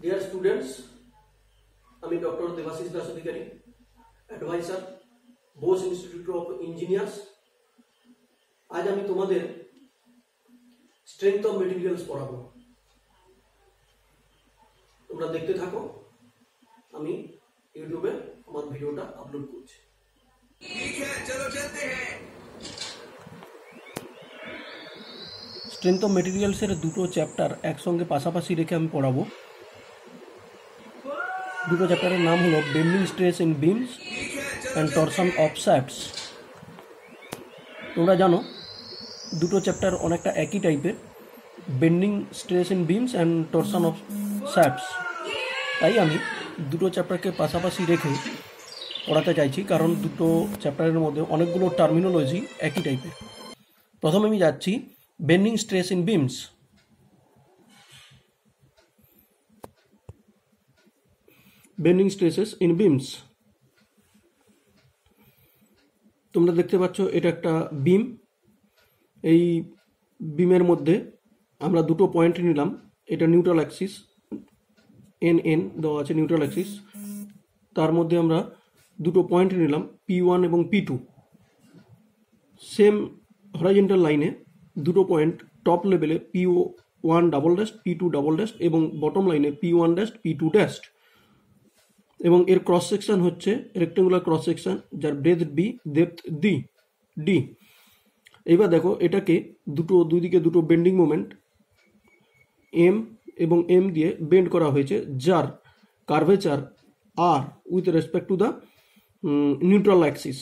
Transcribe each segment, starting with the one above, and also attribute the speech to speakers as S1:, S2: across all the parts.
S1: Dear students, আমি doctor Debashis Das Adhikari, adviser, Bose institute of engineers. আজ আমি তোমাদের স্ট্রেংথ অফ মেটেরিয়ালস পড়াবো। তোমরা দেখতে থাকো, আমি ইউটিউবে আমার ভিডিওটা আপলোড করছি। স্ট্রেংথ অফ মেটেরিয়ালসের দুটো চ্যাপ্টার একসঙ্গে পাশাপাশি রেখে আমি পড়াবো। দুটো চ্যাপ্টারের নাম হলো bending stress in beams and torsion of shafts. তোমরা জানো দুটো চ্যাপ্টার অনেকটা একই টাইপের, bending stress in beams and torsion of shafts. তাই আমি দুটো চ্যাপ্টারকে পাশাপাশি রেখে পড়াতে চাইছি, কারণ দুটো চ্যাপ্টারের মধ্যে অনেকগুলো টার্মিনোলজি একই টাইপের। প্রথমে আমি যাচ্ছি bending stress in beans. Bending stresses in beans, তোমরা দেখতে পাচ্ছ এটা একটা বিম। এই বিমের মধ্যে আমরা দুটো পয়েন্ট নিলাম। এটা নিউট্রাল অ্যাক্সিস, এন এন দেওয়া আছে নিউট্রাল অ্যাক্সিস। তার মধ্যে আমরা দুটো পয়েন্ট নিলাম, P1 এবং P2। সেম হরাইজন্টাল লাইনে দুটো পয়েন্ট টপ লেভেলে P1 double dash, P2 double dash এবং বটম লাইনে P1 ড্যাশ, P2 ড্যাশ। এবং এর ক্রস সেকশন হচ্ছে রেক্টেঙ্গুলার ক্রস সেকশন, যার ব্রেথ বি, ডেপথ ডি। এবার দেখো এটাকে দুই দিকে দুটো বেন্ডিং মোমেন্ট এম এবং এম দিয়ে বেন্ড করা হয়েছে, যার curvature R with respect to the neutral axis.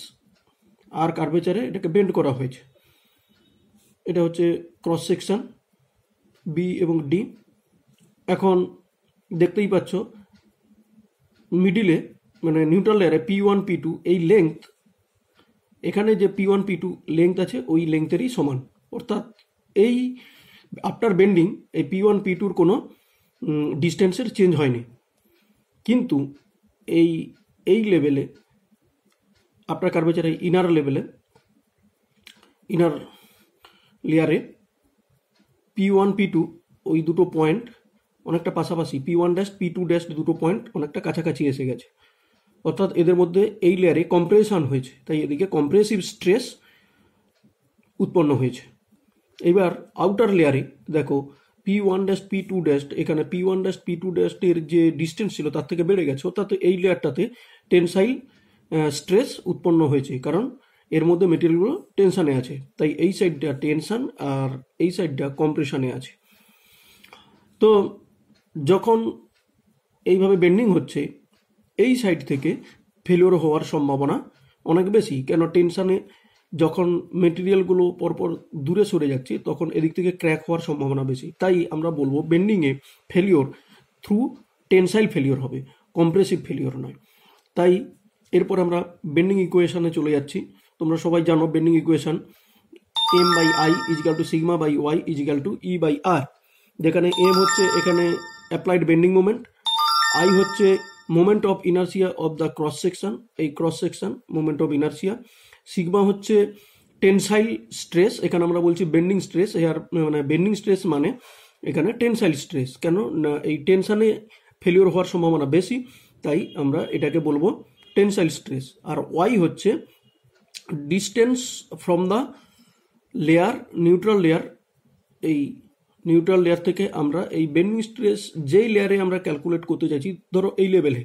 S1: আর কার্ভেচারে এটাকে বেন্ড করা হয়েছে। এটা হচ্ছে ক্রস সেকশন বি এবং ডি। এখন দেখতেই পাচ্ছ মিডিলে মানে নিউট্রাল লেয়ারে P1 P2 এই লেংথ, এখানে যে P1 P2 লেংথ আছে ওই লেংথেরই সমান। অর্থাৎ এই আফটার বেন্ডিং এই P1 P2-র কোনো ডিস্টেন্সের চেঞ্জ হয়নি। কিন্তু এই লেভেলে আফটার কার্ভেচার এই ইনার লেয়ারে P1 P2 ওই দুটো পয়েন্ট অনেকটা পাশাপাশি, P1 ড্যাশ P2 ড্যাশ দুটো পয়েন্ট অনেকটা কাছাকাছি এসে গেছে। অর্থাৎ এদের মধ্যে এই লেয়ারে কম্প্রেশন হয়েছে, তাই এদিকে কম্প্রেসিভ স্ট্রেস উৎপন্ন হয়েছে। এবার আউটার লেয়ারে দেখো P1 ড্যাশ P2 ড্যাশ, এখানে P1 ড্যাশ P2 ড্যাশের যে ডিস্টেন্স ছিল তার থেকে বেড়ে গেছে। অর্থাৎ এই লেয়ারটাতে টেনসাইল স্ট্রেস উৎপন্ন হয়েছে, কারণ এর মধ্যে মেটেরিয়ালগুলো টেনশানে আছে। তাই এই সাইডটা টেনশন আর এই সাইডটা কম্প্রেশনে আছে। তো যখন এইভাবে বেন্ডিং হচ্ছে এই সাইড থেকে ফেলিওর হওয়ার সম্ভাবনা অনেক বেশি, কেন টেনশানে যখন মেটেরিয়ালগুলো পরপর দূরে সরে যাচ্ছে তখন এদিক থেকে ক্র্যাক হওয়ার সম্ভাবনা বেশি। তাই আমরা বলবো বেন্ডিংয়ে ফেলিওর থ্রু টেনসাইল ফেলিওর হবে, কম্প্রেসিভ ফেলিওর নয়। তাই এরপর আমরা বেন্ডিং ইকুয়েশনে চলে যাচ্ছি। তোমরা সবাই জানো bending equation M/I is equal to sigma by Y is equal to E/R, যেখানে M হচ্ছে এখানে অ্যাপ্লাইড বেন্ডিং মোমেন্ট, I হচ্ছে moment of inertia of the cross section, এই cross section moment of inertia. Sigma হচ্ছে টেনসাইল স্ট্রেস, এখানে আমরা বলছি bending stress. এর মানে বেন্ডিং স্ট্রেস মানে এখানে টেনসাইল স্ট্রেস, কেন না এই টেনশনে ফেলিওর হওয়ার সম্ভাবনা বেশি, তাই আমরা এটাকে বলবো টেনসাইল স্ট্রেস। আর ওয়াই হচ্ছে distance from the layer, neutral layer. এই নিউট্রাল লেয়ার থেকে আমরা এই বেন্ডিং স্ট্রেস যেই লেয়ারে আমরা ক্যালকুলেট করতে চাইছি, ধরো এই লেভেলে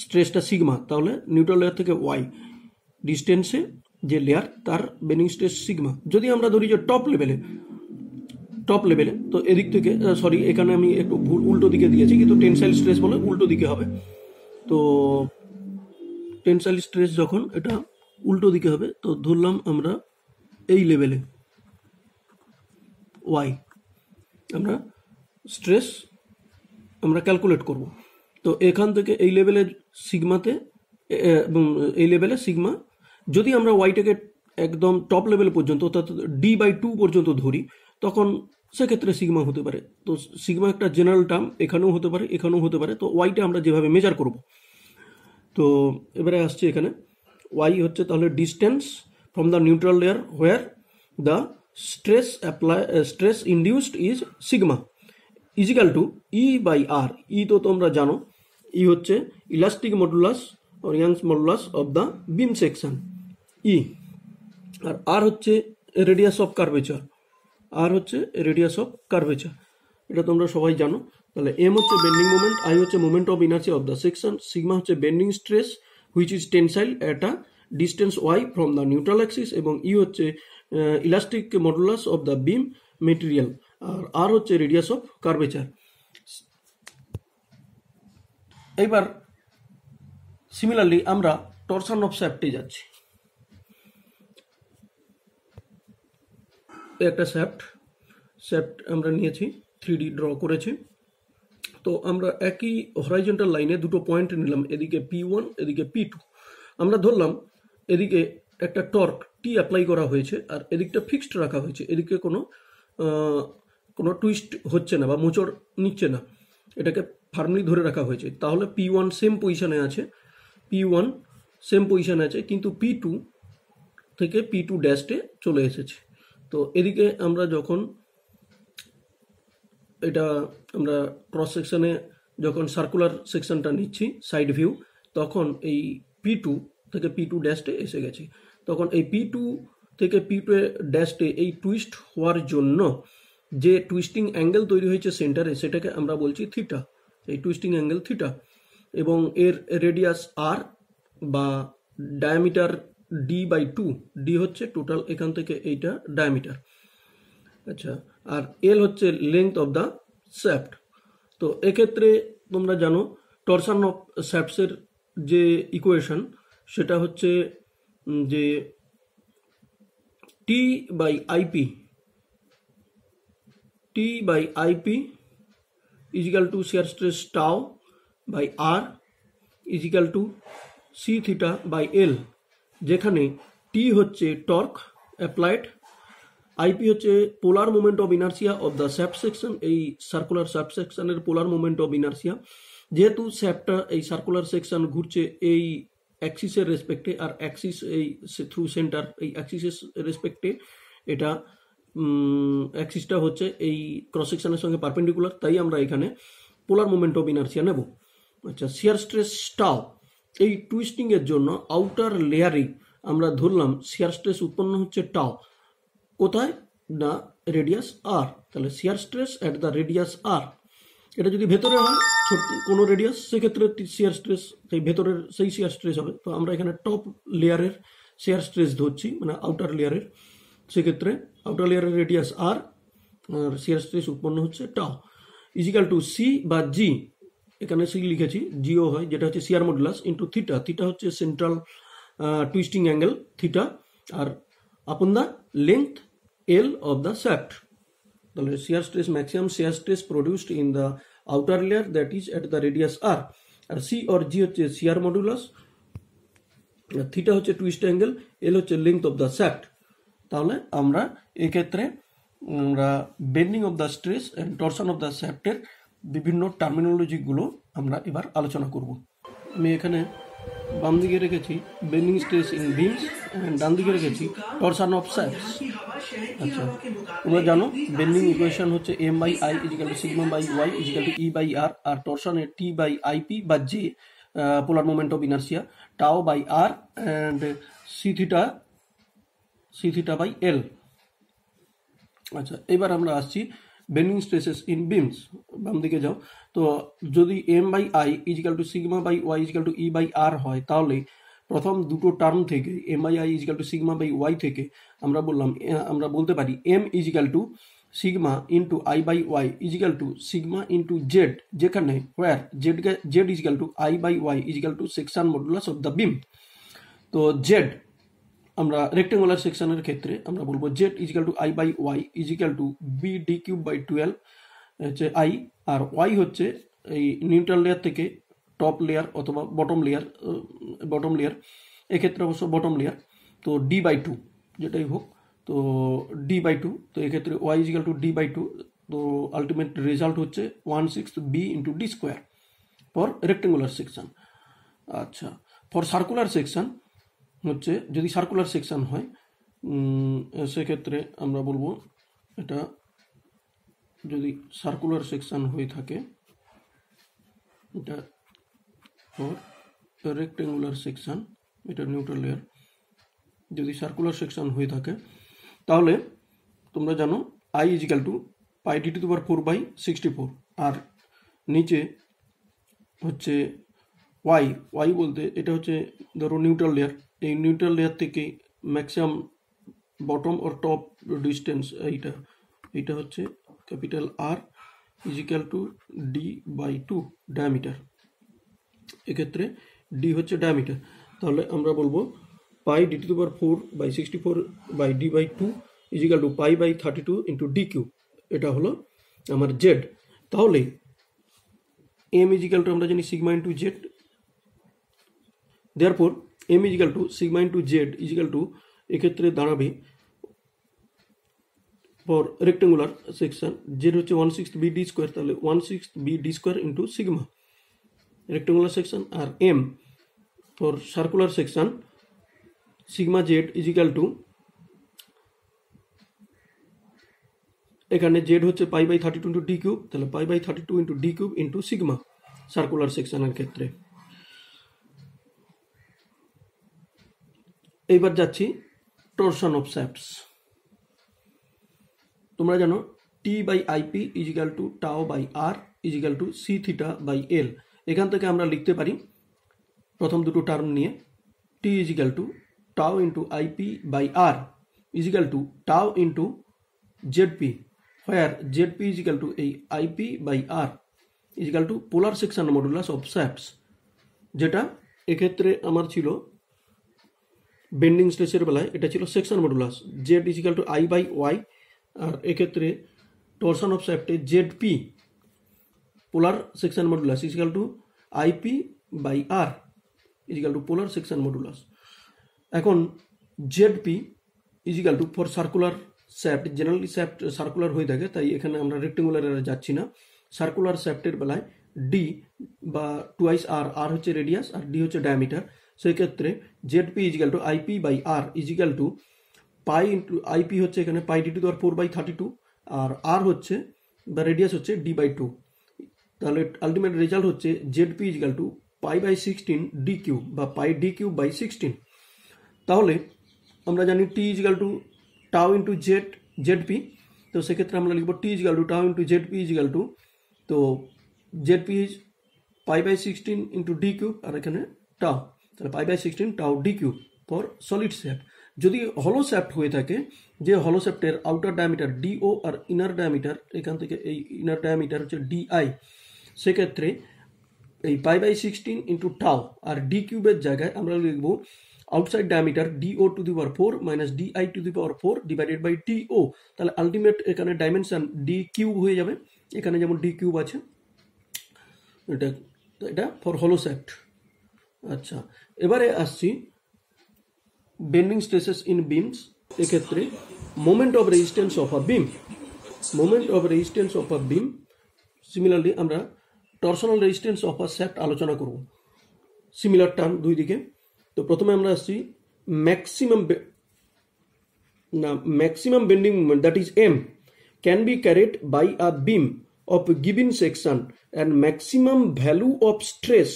S1: স্ট্রেসটা সিগমা, তাহলে নিউট্রাল লেয়ার থেকে ওয়াই ডিস্টেন্সে যে লেয়ার তার বেন্ডিং স্ট্রেস সিগমা। যদি আমরা ধরি যে টপ লেভেলে তো এদিক থেকে সরি, এখানে আমি একটু ভুল উল্টো দিকে দিয়েছি, কিন্তু টেনসাইল স্ট্রেস বলে উল্টো দিকে হবে। তো টেনসাইল স্ট্রেস যখন এটা উল্টো দিকে হবে, তো ধরলাম আমরা এই লেভেলে ওয়াই আমরা স্ট্রেস আমরা ক্যালকুলেট করব। তো এখান থেকে এই লেভেলের সিগমাতে এবং এই লেভেলে সিগমা, যদি আমরা ওয়াইটাকে একদম টপ লেভেল পর্যন্ত অর্থাৎ D/2 পর্যন্ত ধরি, তখন সেক্ষেত্রে সিগমা হতে পারে। তো সিগমা একটা জেনারেল টার্ম, এখানেও হতে পারে এখানেও হতে পারে। তো ওয়াইটা আমরা যেভাবে মেজার করব, তো এবারে আসছে এখানে ওয়াই হচ্ছে তাহলে distance from the neutral layer where the stress induced is sigma. Is equal to E by R. E তো তোমরা জানো, ই হচ্ছে elastic modulus or Young's modulus of the beam section E, আর আর হচ্ছে রেডিয়াস অফ কার্ভেচার, আর হচ্ছে radius of curvature, এটা তোমরা সবাই জানো। তাহলে এম হচ্ছে বেন্ডিং মোমেন্ট, আই হচ্ছে moment of inertia of the section, sigma হচ্ছে bending stress which is tensile at a distance Y from the neutral axis, এবং ই হচ্ছে elastic modulus of the beam material, আর R হচ্ছে radius of curvature. এবার similarly আমরা torsion of শ্যাফটে যাচ্ছি। একটা শ্যাফট আমরা নিয়েছি, 3D ড্র করেছি। তো আমরা একই হরাইজন্টাল লাইনে দুটো পয়েন্ট নিলাম, এদিকে P1 এদিকে P2। আমরা ধরলাম এদিকে একটা টর্ক টি অ্যাপ্লাই করা হয়েছে আর এদিকটা ফিক্সড রাখা হয়েছে, এদিকে কোনো টুইস্ট হচ্ছে না বা মোচড় নিচ্ছে না, এটাকে ফার্মলি ধরে রাখা হয়েছে। তাহলে P1 সেম পজিশনে আছে, P1 সেম পজিশনে আছে, কিন্তু P2 থেকে P2 ড্যাশে চলে এসেছে। তো এদিকে আমরা যখন এটা আমরা ক্রস সেকশনে যখন সার্কুলার সেকশনটা নিচ্ছি সাইড ভিউ, তখন এই P2 থেকে P2 ড্যাশে এসে গেছে। তখন এই P2 থেকে P2 ড্যাশে এই টুইস্ট হওয়ার জন্য যে টুইস্টিং অ্যাঙ্গেল তৈরি হয়েছে সেন্টারে, সেটাকে আমরা বলছি থিটা, এই টুইস্টিং অ্যাঙ্গেল থিটা, এবং এর রেডিয়াস আর বা ডায়ামিটার D/2, ডি হচ্ছে টোটাল এখান থেকে এইটা ডায়ামিটার। আচ্ছা, আর এল হচ্ছে লেন্থ অফ দ্য শ্যাফট। তো এক্ষেত্রে তোমরা জানো টরশন অফ শ্যাফটসের যে ইকুয়েশন সেটা হচ্ছে যে T/IP is equal to shear stress tau by R is equal to C theta by L, যেখানে T হচ্ছে টর্ক অ্যাপ্লাইড, আইপি হচ্ছে পোলার moment of inertia of the shaft section, এই সার্কুলার শ্যাফট সেকশনের পোলার moment of inertia. যেহেতু শ্যাফটটা এই circular section ঘুরছে এই অ্যাক্সিসের রেসপেক্টে, আর Axis এই থ্রু সেন্টার এই অ্যাক্সিসের রেসপেক্টে, এটা অ্যাক্সিসটা হচ্ছে এই ক্রস সেকশনের সঙ্গে পারপেন্ডিকুলার, তাই আমরা এখানে পোলার মোমেন্ট অফ ইনার্সিয়া নেব। আচ্ছা, শিয়ার স্ট্রেস টাও, এই টুইস্টিংয়ের জন্য আউটার লেয়ারে আমরা ধরলাম শিয়ার স্ট্রেস উৎপন্ন হচ্ছে টাও, কোথায় না রেডিয়াস আর। তাহলে shear stress at the radius R, এটা যদি ভেতরে হয় ছোট কোনো রেডিয়াস, সেক্ষেত্রে শিয়ার স্ট্রেস সেই ভেতরের সেই শিয়ার স্ট্রেস হবে। তো আমরা এখানে টপ লেয়ারের শিয়ার স্ট্রেস ধরছি, মানে আউটার লেয়ারের, সেক্ষেত্রে আউটার লেয়ারের রেডিয়াস আর আর শিয়ার স্ট্রেস উৎপন্ন হচ্ছে টাও ইজিক্যাল টু সি বা জি, এখানে সি লিখেছি, জিও হয়, যেটা হচ্ছে shear modulus into theta, theta হচ্ছে সেন্ট্রাল টুইস্টিং অ্যাঙ্গেল থিটা, আর upon the length L of the shaft. তাহলে shear stress, maximum shear stress produced in the outer layer that is at the radius R, আর C or G হচ্ছে shear modulus, theta হচ্ছে twist angle, L হচ্ছে length of the shaft. তাহলে আমরা এক্ষেত্রে আমরা bending of the stress and torsion of the শ্যাফটের বিভিন্ন টার্মিনোলজিগুলো আমরা এবার আলোচনা করব। আমি এখানে বাম দিকে রেখেছি বেন্ডিং স্ট্রেস ইন বিমস, ডান দিকে রেখেছি টরশন অফ শ্যাফটস। আচ্ছা, তোমরা জানো বেন্ডিং ইকুয়েশন হচ্ছে M/I is equal to sigma by Y is equal to E/R, আর টরশনে T/IP বা J polar moment of inertia, tau by R and C theta by L. আচ্ছা, এবার আমরা আসছি বেন্ডিং স্ট্রেসেস ইন বিমস। বাম দিকে যাও, তো যদি M/I is equal to sigma by Y is equal to E/R হয়, তাহলে প্রথম দুটো টার্ম থেকে M/I is equal to sigma by Y থেকে আমরা বলতে পারি M is equal to sigma into I/Y is equal to sigma into Z, যেখানে where Z is equal to I/Y is equal to section modulus of the beam. তো জেড আমরা rectangular সেকশনের ক্ষেত্রে আমরা বলবো Z is equal to I/Y is equal to BD³/12 হচ্ছে I, R Y হচ্ছে এই নিউট্রাল লেয়ার থেকে টপ লেয়ার অথবা বটম লেয়ার, এক্ষেত্রে অবশ্য বটম লেয়ার, তো D/2 যেটাই হোক, তো D/2, তো এক্ষেত্রে ওয়াই ইজিক্যাল টু D/2, তো আলটিমেট রেজাল্ট হচ্ছে 1/6 B into D square for rectangular section. আচ্ছা, ফর সার্কুলার সেকশন হচ্ছে, যদি সার্কুলার সেকশন হয় সেক্ষেত্রে আমরা বলবো এটা যদি সার্কুলার সেকশন হয়ে থাকে, এটা ফর রেক্টেঙ্গুলার সেকশন, এটা নিউট্রাল লেয়ার, যদি সার্কুলার সেকশন হয়ে থাকে তাহলে তোমরা জানো I is equal to pi D to the power 4/64, আর নিচে হচ্ছে ওয়াই বলতে এটা হচ্ছে ধরো নিউট্রাল লেয়ার, এই নিউট্রাল লেয়ার থেকে ম্যাক্সিমাম বটম আর টপ ডিস্টেন্স এইটা হচ্ছে capital R is equal to D/2 diameter. এক্ষেত্রে ডি হচ্ছে ডায়ামিটার, তাহলে আমরা বলবো pi D to the power 4/64/D/2 is equal to পাই/32 into D Q, এটা হলো আমার জেড। তাহলে এম ইজিক্যাল টু আমরা জানি sigma into Z, therefore M is equal to sigma into Z is equal to এক্ষেত্রে দাঁড়াবে ফর রেক্টেঙ্গুলার সেকশন জেড হচ্ছে 1/6 BD square, তাহলে 1/6 BD square into sigma rectangular section, আর M for circular section sigma Z is equal to এখানে Z হচ্ছে পাই/32 into D cube, তাহলে পাই/32 into D cube into sigma circular সেকশনের ক্ষেত্রে। এইবার যাচ্ছি টরশন অফ শ্যাফটস। তোমরা জানো T/IP ইজিক্যাল টু টাও/R ইজিক্যাল টু C θ/L। এখান থেকে আমরা লিখতে পারি প্রথম দুটো টার্ম নিয়ে T is equal to tau into IP/R is equal to tau into ZP, where ZP is equal to এই IP/R is equal to polar section modulus of shafts, যেটা এক্ষেত্রে আমার ছিল বেন্ডিং স্ট্রেসের বেলায় এটা ছিল section modulus Z is equal to I/Y, আর এক্ষেত্রে টরশন অফ শ্যাফটে ZP polar section modulus is equal to IP/R is equal to polar section modulus. এখন ZP is equal to for circular shaft, generally shaft circular হয়ে থাকে, তাই এখানে আমরা রেক্টেঙ্গুলারে যাচ্ছি না। সার্কুলার শ্যাফটের বেলায় ডি বা টুয়াইস আর হচ্ছে রেডিয়াস আর ডি হচ্ছে ডায়ামিটার, সেই ক্ষেত্রে ZP is equal to IP/R is equal to pi into IP হচ্ছে এখানে পাই D to the power 4/32, R R হচ্ছে বা রেডিয়াস হচ্ছে D/2, তাহলে আলটিমেট রেজাল্ট হচ্ছে ZP ইজিক্যাল টু পাই/16 ডি কিউব বা পাই ডি কিউব/16। তাহলে আমরা জানি T is equal to tau into ZP, তো সেক্ষেত্রে আমরা লিখবো T is equal to tau into ZP is equal to, তো ZP ইজ পাই/16 ইন্টু ডি কিউব আর এখানে টাও, তাহলে পাই/16 tau D cube for solid shaft. যদি হলো শ্যাফট হয়ে থাকে, যে হলো শ্যাফটের আউটার ডায়ামিটার DO আর ইনার ডায়ামিটার এখান থেকে এই ইনার ডায়ামিটার হচ্ছে DI, সেক্ষেত্রে এই পাই/16 ইন্টু টাও আর ডি কিউবের জায়গায় আমরা লিখবো outside diameter DO to the power 4 minus DI to the power 4 divided by TO, তাহলে আলটিমেট এখানে ডাইমেনশন ডি কিউব হয়ে যাবে, এখানে যেমন ডি কিউব আছে, এটা ফর হলো শ্যাফট। আচ্ছা, এবারে আসছি বেন্ডিং স্ট্রেসেস ইন বিমস। এক্ষেত্রে moment of resistance of a beam, moment of resistance of a beam, similarly আমরা torsional resistance of a shaft আলোচনা করব, সিমিলার টার্ম দুই দিকে। তো প্রথমে আমরা আসছি maximum bending moment, that is M, can be carried by a beam of given section and maximum value of stress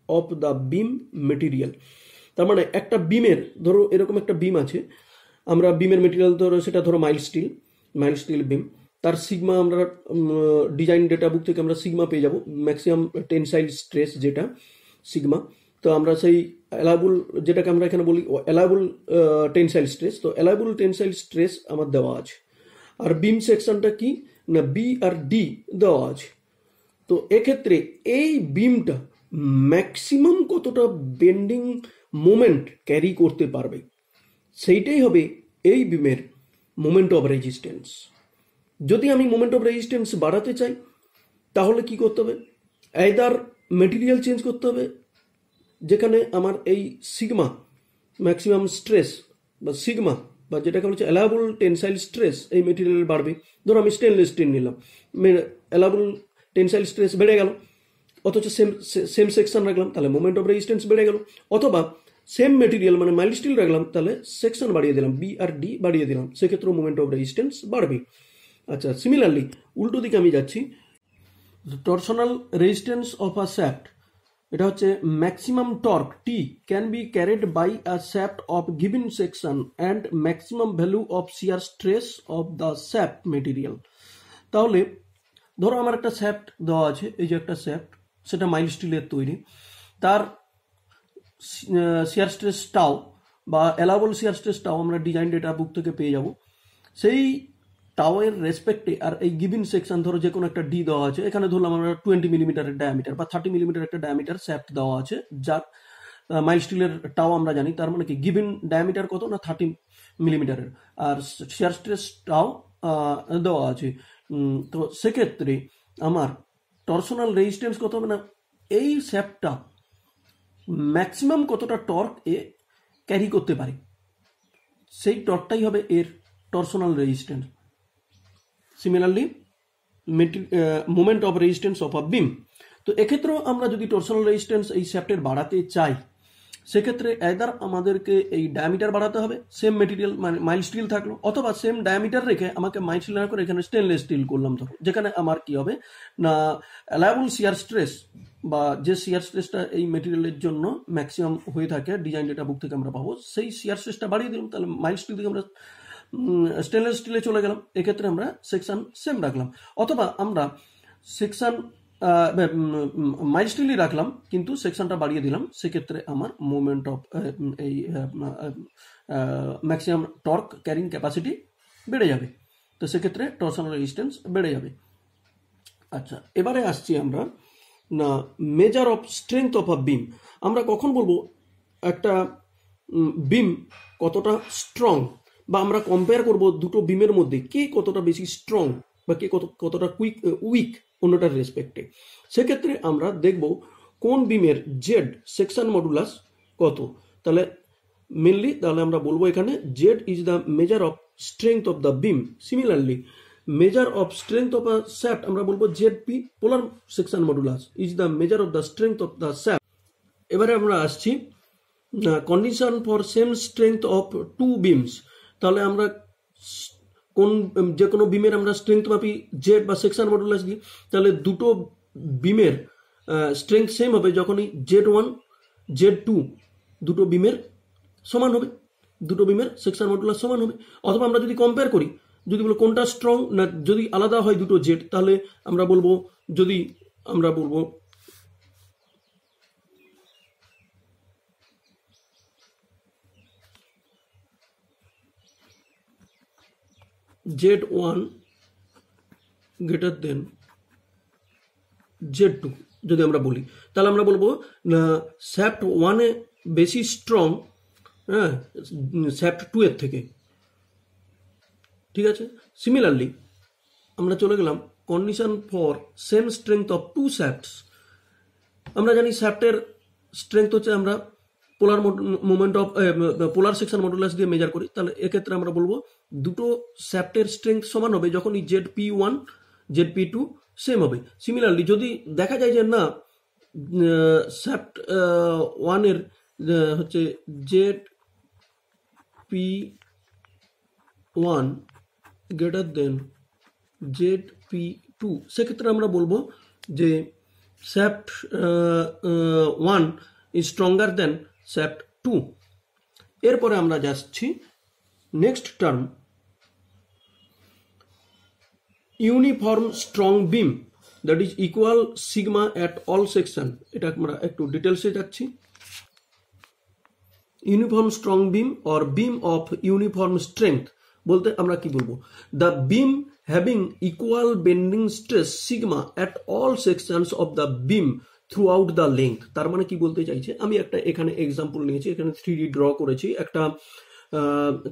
S1: of the beam material. তার মানে একটা বিমের, ধরো এরকম একটা বিম আছে, আমরা বিমের মেটেরিয়াল ধরো সেটা ধরো মাইল স্টিল বিম, তার সিগমা আমরা ডিজাইন ডেটা বুক থেকে আমরা সিগমা পেয়ে যাব, ম্যাক্সিমাম টেনসাইল স্ট্রেস যেটা সিগমা। তো আমরা সেই অ্যালাইবল, যেটাকে আমরা এখানে বলি অ্যালাইবল টেনসাইল স্ট্রেস, তো অ্যালাইবল টেনসাইল স্ট্রেস আমার দেওয়া আছে, আর বিম সেকশনটা কি না বি আর ডি দেওয়া আছে। তো এক্ষেত্রে এই বিমটা ম্যাক্সিমাম কতটা বেন্ডিং মোমেন্ট ক্যারি করতে পারবে, সেইটাই হবে এই বিমের মোমেন্ট অফ রেজিস্ট্যান্স। যদি আমি মোমেন্ট অফ রেজিস্ট্যান্স বাড়াতে চাই তাহলে কি করতে হবে, আইদার মেটেরিয়াল চেঞ্জ করতে হবে, যেখানে আমার এই সিগমা ম্যাক্সিমাম স্ট্রেস বা সিগমা বা যেটাকে বলছে অ্যালাইবল টেনসাইল স্ট্রেস এই মেটেরিয়াল বাড়বে। ধরো আমি স্টেনলেস স্টিল নিলাম, অ্যালাইবল টেনসাইল স্ট্রেস বেড়ে গেল, অথচ সেম সেকশন রাখলাম, তাহলে মোমেন্ট অফ রেজিস্ট্যান্স বেড়ে গেল। অথবা সেম মেটেরিয়াল মানে মাইল্ড স্টিল রাখলাম, তাহলে সেকশন বাড়িয়ে দিলাম, বি আর ডি বাড়িয়ে দিলাম, সেক্ষেত্রে মোমেন্ট অফ রেজিস্ট্যান্স বাড়বে। আচ্ছা, সিমিলারলি উল্টো দিকে আমি যাচ্ছি। Torsional resistance of a shaft, এটা হচ্ছে maximum torque T can be carried by a shaft of given section and maximum value of shear stress of the shaft material. তাহলে ধরো আমার একটা শ্যাফট দেওয়া আছে, এই যে একটা শ্যাফট, সেটা মাইল স্টিলের তৈরি, তার শিয়ার স্ট্রেস টাও বা অ্যালাউবল শিয়ার স্ট্রেস টাও আমরা ডিজাইন ডেটা বুক থেকে পেয়ে যাব। সেই টাওয়ের রেসপেক্টে আর এই গিভিন সেকশন, ধরো যে কোনো একটা ডি দেওয়া আছে, এখানে ধরলাম আমরা 20 মিলিমিটারের ডায়ামিটার বা 30 মিলিমিটার একটা ডায়ামিটার শ্যাফট দেওয়া আছে, যার মাইল স্টিলের টাও আমরা জানি, তার মানে কি গিভিন ডায়ামিটার কত না 30 মিলিমিটারের, আর শিয়ার স্ট্রেস টাও দেওয়া আছে। তো সেক্ষেত্রে আমার টরশনাল রেজিস্ট্যান্স কত হবে না, এই শ্যাফটটা ম্যাক্সিমাম কতটা টর্ক এ ক্যারি করতে পারে, সেই টর্কটাই হবে এর torsional resistance. Similarly moment of resistance of a beam, তো এক্ষেত্রেও আমরা যদি টরশনাল রেজিস্ট্যান্স এই শ্যাফটের বাড়াতে চাই, সেক্ষেত্রে এদার আমাদেরকে এই ডায়ামিটার বাড়াতে হবে, সেম মেটেরিয়াল মানে মাইল স্টিল থাকলো, অথবা সেম ডায়ামিটার রেখে আমাকে মাইল স্টিল না করে এখানে স্টেনলেস স্টিল করলাম ধরো, যেখানে আমার কি হবে না অ্যালাউবল শিয়ার স্ট্রেস বা যে শিয়ার স্ট্রেসটা এই মেটেরিয়ালের জন্য ম্যাক্সিমাম হয়ে থাকে ডিজাইন ডেটা বুক থেকে আমরা পাবো, সেই শিয়ার স্ট্রেসটা বাড়িয়ে দিলাম, তাহলে মাইল স্টিল থেকে আমরা স্টেনলেস স্টিলে চলে গেলাম। এক্ষেত্রে আমরা সেকশন সেম রাখলাম, অথবা আমরা সেকশন মাইল স্টিলই রাখলাম কিন্তু সেকশনটা বাড়িয়ে দিলাম, সেক্ষেত্রে আমার মুভমেন্ট অফ এই ম্যাক্সিমাম টর্ক ক্যারিং ক্যাপাসিটি বেড়ে যাবে, তো সেক্ষেত্রে টরশনাল রেজিস্ট্যান্স বেড়ে যাবে। আচ্ছা, এবারে আসছি আমরা না measure of strength of a beam. আমরা কখন বলবো একটা বিম কতটা স্ট্রং, বা আমরা কম্পেয়ার করব দুটো বিমের মধ্যে কে কতটা বেশি স্ট্রং বা কে কতটা উইক অন্যটার রেসপেক্টে। সেক্ষেত্রে আমরা দেখব কোন বিমের জেড সেকশন মডুলাস কত, তাহলে মেনলি তাহলে আমরা বলবো এখানে Z is the measure of strength of the beam. Similarly measure of strength of a shaft আমরা বলবো Z P polar section modulus is the measure of the strength of the shaft. এবারে আমরা আসছি condition for same strength of two beams. তাহলে আমরা কোন যে কোনো বিমের আমরা স্ট্রেংথ মাপি জেড বা সেকশন মডুলাস দিই, তাহলে দুটো বিমের স্ট্রেংথ সেম হবে যখনই Z1 Z2 দুটো বিমের সমান হবে, দুটো বিমের সেকশন মডুলাস সমান হবে। অথবা আমরা যদি কম্পেয়ার করি, যদি বলো কোনটা স্ট্রং না, যদি আলাদা হয় দুটো জেড, তাহলে আমরা বলবো Z1 গ্রেটার দেন Z2 যদি আমরা বলি, তাহলে আমরা বলবো শ্যাফট 1 বেশি স্ট্রং, হ্যাঁ, শ্যাফট 2 এর থেকে, ঠিক আছে। সিমিলারলি আমরা চলে গেলাম condition for same strength of two shafts. আমরা জানি শ্যাফটের স্ট্রেংথ হচ্ছে আমরা polar movement of polar section modulus দিয়ে মেজার করি, তাহলে এক্ষেত্রে আমরা বলবো দুটো শ্যাফটের স্ট্রেংথ সমান হবে যখনই ZP1 ZP2 সেম হবে। সিমিলারলি যদি দেখা যায় যে না শ্যাফট 1 এর হচ্ছে ZP1 গ্রেটার দেন ZP2, সেক্ষেত্রে আমরা বলবো যে shaft 1 is stronger than shaft 2। এরপরে আমরা যাচ্ছি next term uniform strong beam that is equal sigma at all section. এটা আমরা একটু ডিটেলসে যাচ্ছি। Uniform strong beam or beam of uniform strength বলতে আমরা কি বলবো, the beam having equal bending stress sigma at all sections of the beam through out the length. তার মানে কি বলতে চাইছে, আমি একটা এখানে এক্সাম্পল নিয়েছি, এখানে 3D ড্র করেছি একটা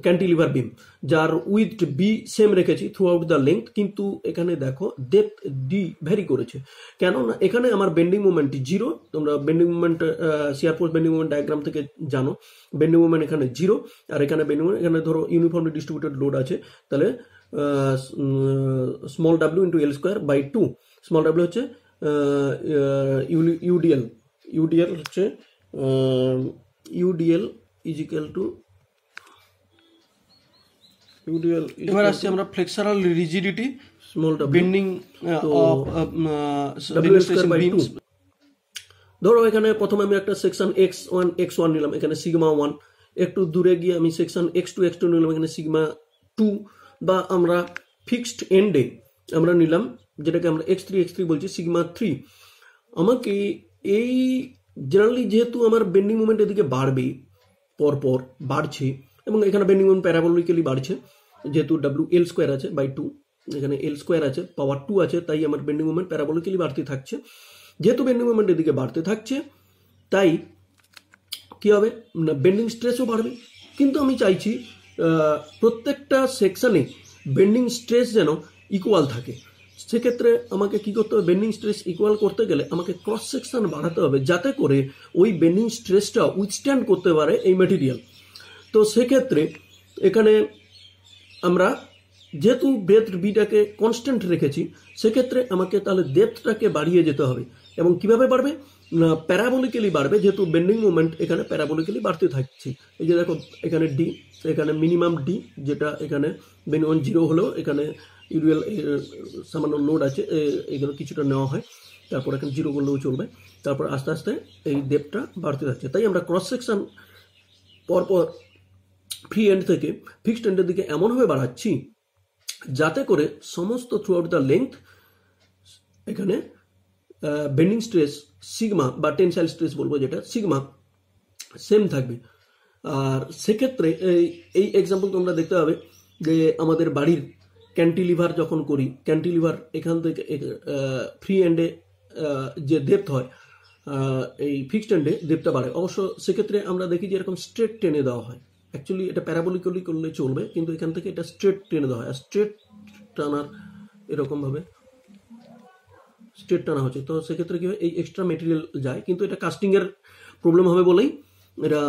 S1: ক্যান্টিলিভার বিম যার উইথ বি সেম রেখেছি থ্রু আউট দ্য লেন্থ, কিন্তু এখানে দেখো ডেপথ ডি ভ্যারি করেছে। কেননা এখানে আমার বেন্ডিং মুভমেন্ট 0, তোমরা bending movement shear force bending movement diagram থেকে জানো, বেন্ডিং মুভমেন্ট এখানে 0, আর এখানে বেন্ডিং মুভমেন্ট, এখানে ধরো ইউনিফর্মলি ডিস্ট্রিবিউটেড লোড আছে, তাহলে small W into L square by 2। Small W হচ্ছে ইউডিএল হচ্ছে UDL is equal to UDL. এবার আসছি আমরা ফ্লেক্সারাল রিজিডিটি স্মল
S2: bending
S1: তো
S2: of
S1: WL
S2: bending stress
S1: square
S2: in
S1: by 2।
S2: beams.
S1: ধরো এখানে প্রথমে আমি একটা সেকশন x1 নিলাম, এখানে সিগমা 1। একটু দূরে গিয়ে আমি সেকশন x2 নিলাম, এখানে সিগমা 2। বা আমরা ফিক্সড এন্ডে আমরা নিলাম, যেটাকে আমরা x3 বলছি, সিগমা 3। আমাকে এই জেনারেলি যেহেতু আমার বেন্ডিং মোমেন্ট এদিকে বাড়বে, পরপর বাড়ছে, এবং এখানে বেন্ডিং মোমেন্ট প্যারাবোলিক্যালি বাড়ছে, যেহেতু WL স্কোয়ার আছে বাই 2, এখানে L স্কোয়ার আছে, পাওয়ার 2 আছে, তাই আমার বেন্ডিং মোমেন্ট প্যারাবোলিক্যালি বাড়তে থাকছে। যেহেতু বেন্ডিং মোমেন্ট এদিকে বাড়তে থাকছে, তাই কি হবে না, বেন্ডিং স্ট্রেসও বাড়বে। কিন্তু আমি চাইছি প্রত্যেকটা সেকশনে বেন্ডিং স্ট্রেস যেন ইকুয়াল থাকে। সেক্ষেত্রে আমাকে কি করতে হবে, বেন্ডিং স্ট্রেস ইকুয়াল করতে গেলে আমাকে ক্রস সেকশন বাড়াতে হবে, যাতে করে ওই বেন্ডিং স্ট্রেসটা উইথস্ট্যান্ড করতে পারে এই ম্যাটেরিয়াল। তো সেক্ষেত্রে এখানে আমরা যেহেতু ব্রেথ বিটাকে কনস্ট্যান্ট রেখেছি, সেক্ষেত্রে আমাকে তাহলে ডেপথটাকে বাড়িয়ে যেতে হবে। এবং কিভাবে বাড়বে না, প্যারাবোলিক্যালি বাড়বে, যেহেতু বেন্ডিং মোমেন্ট এখানে প্যারাবোলিক্যালি বাড়তে থাকছে। এই যে দেখো এখানে ডি, এখানে মিনিমাম ডি, যেটা এখানে বেন্ডিং মোমেন্ট 0 হলেও এখানে ইউরিয়াল সামান্য লোড আছে, এগুলো কিছুটা নেওয়া হয়, তারপর এখানে 0 করলেও চলবে। তারপর আস্তে আস্তে এই ডেপথটা বাড়তে থাকছে। তাই আমরা ক্রস সেকশন পরপর ফ্রি এন্ড থেকে ফিক্সড এন্ডের দিকে এমনভাবে বাড়াচ্ছি যাতে করে সমস্ত থ্রু আউট দ্য লেন্থ এখানে বেন্ডিং স্ট্রেস সিগমা বা টেনসাইল স্ট্রেস বলবো, যেটা সিগমা সেম থাকবে। আর সেক্ষেত্রে এই এক্সাম্পল তোমরা দেখতে পাবে যে আমাদের বাড়ির ক্যান্টিলিভার যখন করি, ক্যান্টিলিভার এখান থেকে ফ্রি এন্ডে যে ডেপথ হয়, এই ফিক্সড এন্ডে ডেপথটা বাড়ে। অবশ্য সেক্ষেত্রে আমরা দেখি যে এরকম স্ট্রেট টেনে দেওয়া হয়। অ্যাকচুয়ালি এটা প্যারাবোলিক্যালি করলে চলবে, কিন্তু এখান থেকে এটা স্ট্রেট টেনে দেওয়া হয়। আর স্ট্রেট টানার এরকমভাবে স্ট্রেট টানা হচ্ছে, তো সেক্ষেত্রে কি হয়, এই এক্সট্রা মেটেরিয়াল যায়। কিন্তু এটা কাস্টিংয়ের প্রবলেম হবে বলেই এটা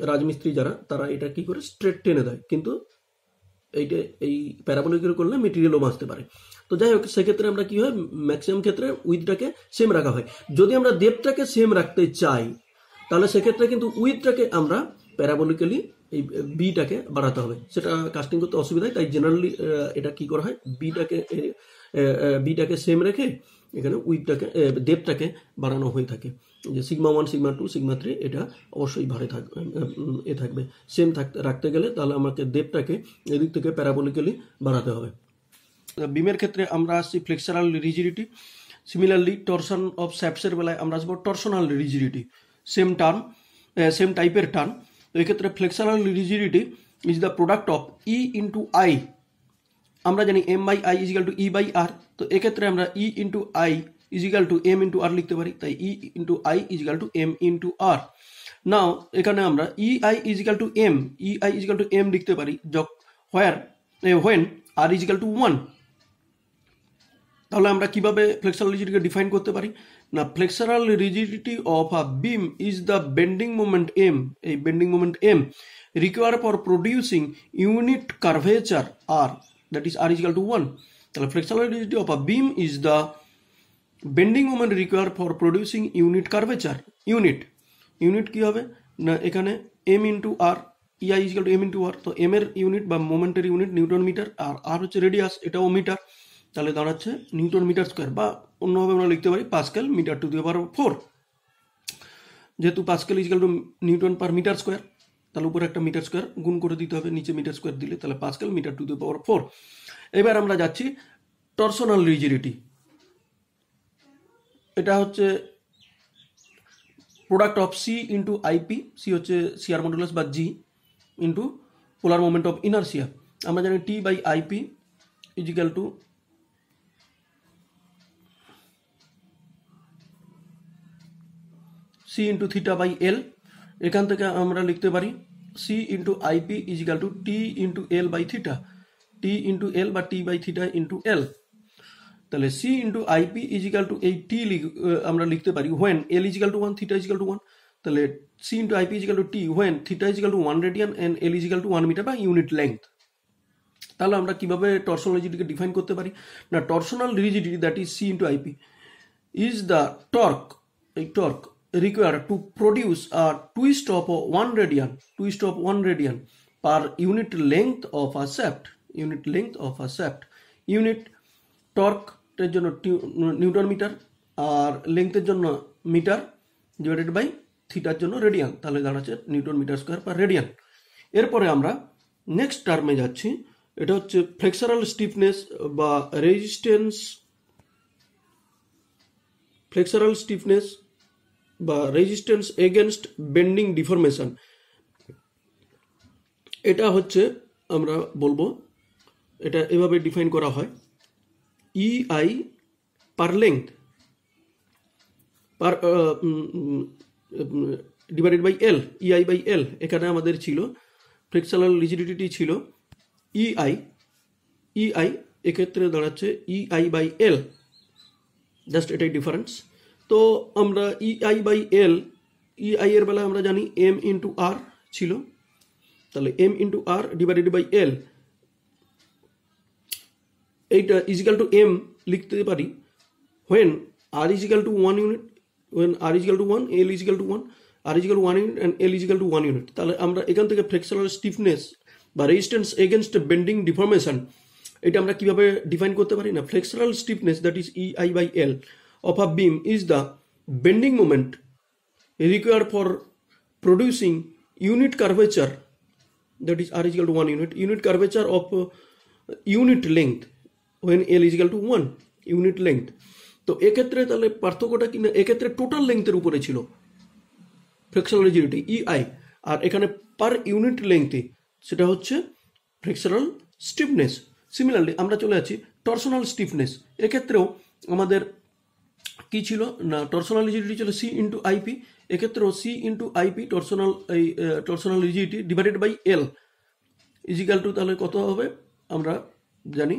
S1: রাজমিস্ত্রি যারা, তারা এটা কি করে স্ট্রেট টেনে দেয়। কিন্তু এইটা এই প্যারাবোলিক্যালি করলে মেটেরিয়ালও বাঁচতে পারে। তো যাই হোক, সেক্ষেত্রে আমরা কি হয়, ম্যাক্সিমাম ক্ষেত্রে উইথটাকে সেম রাখা হয়। যদি আমরা ডেপথটাকে সেম রাখতে চাই, তাহলে সেক্ষেত্রে কিন্তু উইথটাকে আমরা প্যারাবোলিক্যালি এই বিটাকে বাড়াতে হবে। সেটা কাস্টিং করতে অসুবিধা হয়, তাই জেনারেলি এটা কি করা হয়, বিটাকে সেম রেখে এখানে উইথটাকে ডেপথটাকে বাড়ানো হয়ে থাকে। যে সিগমা 1 সিগমা 2 সিগমা 3 এটা অবশ্যই ভারে থাকবে। সেম রাখতে গেলে তাহলে আমাকে ডেপথটাকে এদিক থেকে প্যারাবোলিক্যালি বাড়াতে হবে। বিমের ক্ষেত্রে আমরা আসছি flexural rigidity. Similarly torsion of শ্যাফটসের বেলায় আমরা আসবো টরশনাল রিজিডিটি। সেম টাইপের টার্ন। তো এক্ষেত্রে flexural rigidity is the product of E into I. আমরা জানি M by I equal to E by R. তো এক্ষেত্রে আমরা E into I equal to M into R লিখতে পারি। তাই E into I equal to M into R. Now এখানে আমরা E I equal to M লিখতে পারি হোয়েন আর ইজিক্যাল টু 1। তাহলে আমরা কিভাবে ফ্লেক্সারাল রিজিডিটিকে ডিফাইন করতে পারি না, flexural rigidity of a beam is the bending moment M, এই bending moment M require for producing unit curvature R, that is r is equal to 1. তাহলে flexural rigidity of a beam is the bending moment require for producing unit curvature. Unit কি হবে না, এখানে M into R, EI is equal to M into R. তো M এর unit বা মোমেন্টের unit newton metre, আর R হচ্ছে radius, এটাও মিটার। তাহলে দাঁড়াচ্ছে নিউটন মিটার স্কোয়ার, বা অন্যভাবে আমরা লিখতে পারি pascal metre to the power 4। যেহেতু pascal is equal to newton per metre square, তাহলে উপরে একটা মিটার স্কোয়ার গুণ করে দিতে হবে, নিচে মিটার স্কোয়ার দিলে তাহলে pascal metre to the power 4। এবার আমরা যাচ্ছি টরশনাল রিজিডিটি। এটা হচ্ছে product of C into IP. C হচ্ছে শিয়ার মডুলাস বা G into polar moment of inertia. আমরা জানি T by IP equal to C into theta by L. এখান থেকে আমরা লিখতে পারি C into IP equal to T into L by theta, T into L বা T by theta into L. তাহলে C into IP equal to এই T আমরা লিখতে পারি when L equal to 1 theta equal to 1। তাহলে C into IP equal to T when theta equal to 1 radian and L equal to 1 metre বা unit length. তাহলে আমরা কিভাবে torsional রিজিডিটিকে ডিফাইন করতে পারি না, torsional rigidity that is C into IP is the torque, এই torque required to produce a twist of 1 radian per unit length of a shaft. Unit টর্কের জন্য নিউটন মিটার, আর লেংথের জন্য মিটার ডিভাইডেড বাই থিটার জন্য radian, তাহলে দাঁড়াচ্ছে newton metre square per radian. এরপরে আমরা next টার্মে যাচ্ছি, এটা হচ্ছে ফ্লেক্সারাল স্টিফনেস বা রেজিস্ট্যান্স, ফ্লেক্সারাল স্টিফনেস বা রেজিস্ট্যান্স এগেনস্ট বেন্ডিং ডিফরমেশন। এটা হচ্ছে আমরা বলবো, এটা এভাবে ডিফাইন করা হয়, EI per length per divided by L, EI by L. এখানে আমাদের ছিল ফ্লেক্সারাল রিজিডিটি ছিল ইআই, ইআই এক্ষেত্রে দাঁড়াচ্ছে ইআই বাই এল, জাস্ট এটাই ডিফারেন্স। তো আমরা ইআই বাই এল, ইআই এর বেলায় আমরা জানি এম ইন্টু আর ছিল, তাহলে M into R divided by L, এইটা ইজিক্যাল টু এম লিখতে পারি when r is equal to 1 unit, when r is equal to 1, l is equal to 1, r is equal to 1 unit and l is equal to 1 unit। তাহলে আমরা এখান থেকে flexural stiffness বা resistance against bending deformation, এটা আমরা কিভাবে define করতে পারি না, flexural stiffness that is EI by L of a beam is the bending moment required for producing unit curvature, that is r is equal to 1 unit, unit curvature of unit length when l is equal to 1 unit length। তো এক্ষেত্রে তাহলে পার্থক্যটা কি না, এক্ষেত্রে total লেংথের উপরে ছিল flexural rigidity ইআই, আর এখানে পার ইউনিট লেংথে সেটা হচ্ছে ফ্লেক্সারাল স্টিফনেস। সিমিলারলি আমরা চলে যাচ্ছি টরশনাল স্টিফনেস, এক্ষেত্রেও আমাদের কি ছিল না, টরশনাল রিজিডিটি ছিল সি ইন্টু আইপি, এক্ষেত্রেও সি ইন্টু আইপি টরশনাল, এই torsional rigidity divided by L equal to, তাহলে কত হবে আমরা জানি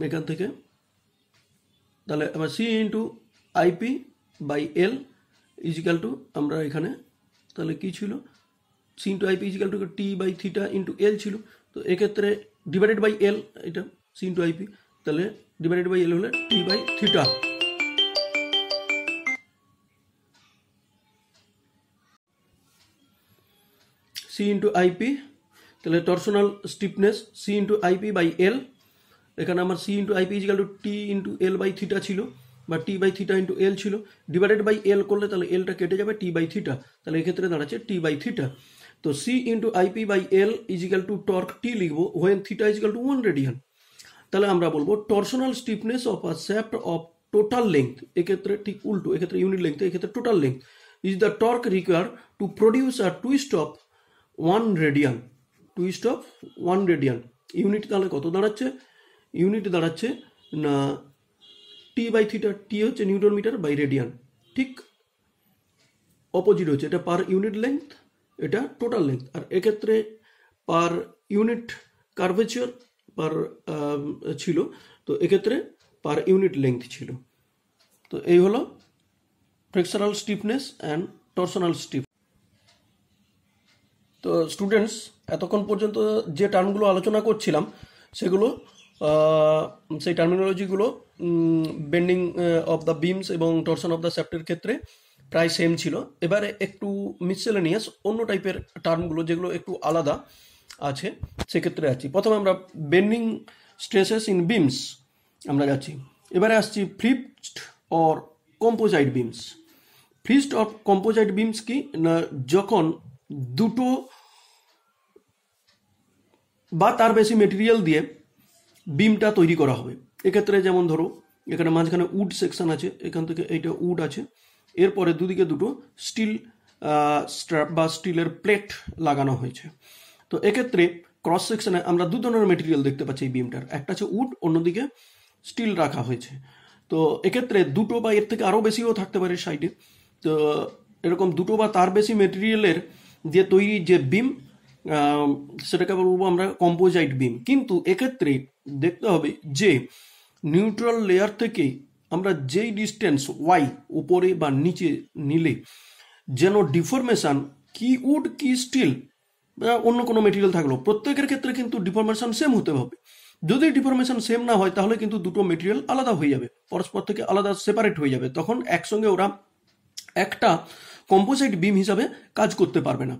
S1: এখান থেকে, তাহলে আবার C into IP by L equal to, আমরা এখানে তাহলে কি ছিল, C into IP equal to T by theta into L ছিল, তো এক্ষেত্রে ডিভাইডেড বাই এল, এটা সি ইন্টু আইপি, তাহলে ডিভাইডেড বাই এল হলে টি by theta. C into IP, তাহলে torsional stiffness C into IP by L, এখানে আমার C into IP equal to T into L by theta ছিল, বা T by theta into L ছিল, divided by এল করলে তাহলে এলটা কেটে যাবে, টি বাই থিটা, তাহলে এক্ষেত্রে দাঁড়াচ্ছে টি বাই থিটা। তো C into IP by L equal to torque T লিখবো when theta equal to 1 radian. তাহলে আমরা বলবো torsional stiffness of a shaft of total length, এক্ষেত্রে ঠিক উল্টো, এক্ষেত্রে ইউনিট লেংথ, এক্ষেত্রে total length, is the torque require to produce a twist of 1 radian, twist of 1 radian. Unit তাহলে কত দাঁড়াচ্ছে, ইউনিট দাঁড়াচ্ছে না টি বাই থিটা, টি হচ্ছে নিউটন মিটার বাই রেডিয়ান, ঠিক অপোজিট হচ্ছে, এটা পার ইউনিট লেংথ, এটা টোটাল লেংথ, আর এক্ষেত্রে পার ইউনিট কার্ভেচার পার ছিল, তো এক্ষেত্রে পার ইউনিট লেংথ ছিল। তো এই হলো ফ্লেক্সারাল স্টিফনেস অ্যান্ড টরশনাল স্টিফ। তো স্টুডেন্টস, এতক্ষণ পর্যন্ত যে টার্মগুলো আলোচনা করছিলাম সেগুলো, সেই টার্মিনোলজিগুলো বেন্ডিং অফ দ্য বিমস এবং টরশন অফ দ্য শ্যাফটের ক্ষেত্রে প্রায় সেম ছিল। এবারে একটু মিসসেলেনিয়াস অন্য টাইপের টার্মগুলো যেগুলো একটু আলাদা আছে সেক্ষেত্রে আছি। প্রথমে আমরা বেন্ডিং স্ট্রেসেস ইন বিমস আমরা যাচ্ছি। এবারে আসছি flipped or composite beans. Flipped or composite beans কি না, যখন দুটো বা তার বেশি মেটেরিয়াল দিয়ে বিমটা তৈরি করা হবে। এক্ষেত্রে যেমন ধরো এখানে মাঝখানে উড সেকশন আছে, এখান থেকে এইটা উড আছে, এরপরে দুদিকে দুটো স্টিল স্ট্র্যাপ বা স্টিলের প্লেট লাগানো হয়েছে। তো এক্ষেত্রে ক্রস সেকশনে আমরা দু ধরনের মেটেরিয়াল দেখতে পাচ্ছি এই বিমটার, একটা আছে উড, অন্যদিকে স্টিল রাখা হয়েছে। তো এক্ষেত্রে দুটো বা এর থেকে আরও বেশিও থাকতে পারে সাইডে। তো এরকম দুটো বা তার বেশি মেটেরিয়ালের যে তৈরি যে বিম, সেটাকে বলবো আমরা কম্পোজাইট বিম। কিন্তু এক্ষেত্রে দেখতে হবে যে নিউট্রাল লেয়ার থেকে আমরা যেই ডিস্টেন্স ওয়াই উপরে বা নিচে নিলে যেন ডিফরমেশন কি উড কি স্টিল বা অন্য কোনো মেটেরিয়াল থাকলো, প্রত্যেকের ক্ষেত্রে কিন্তু ডিফরমেশন সেম হতে হবে। যদি ডিফরমেশন সেম না হয় তাহলে কিন্তু দুটো মেটেরিয়াল আলাদা হয়ে যাবে, পরস্পর থেকে আলাদা সেপারেট হয়ে যাবে, তখন একসঙ্গে ওরা একটা কম্পোজাইট বিম হিসাবে কাজ করতে পারবে না।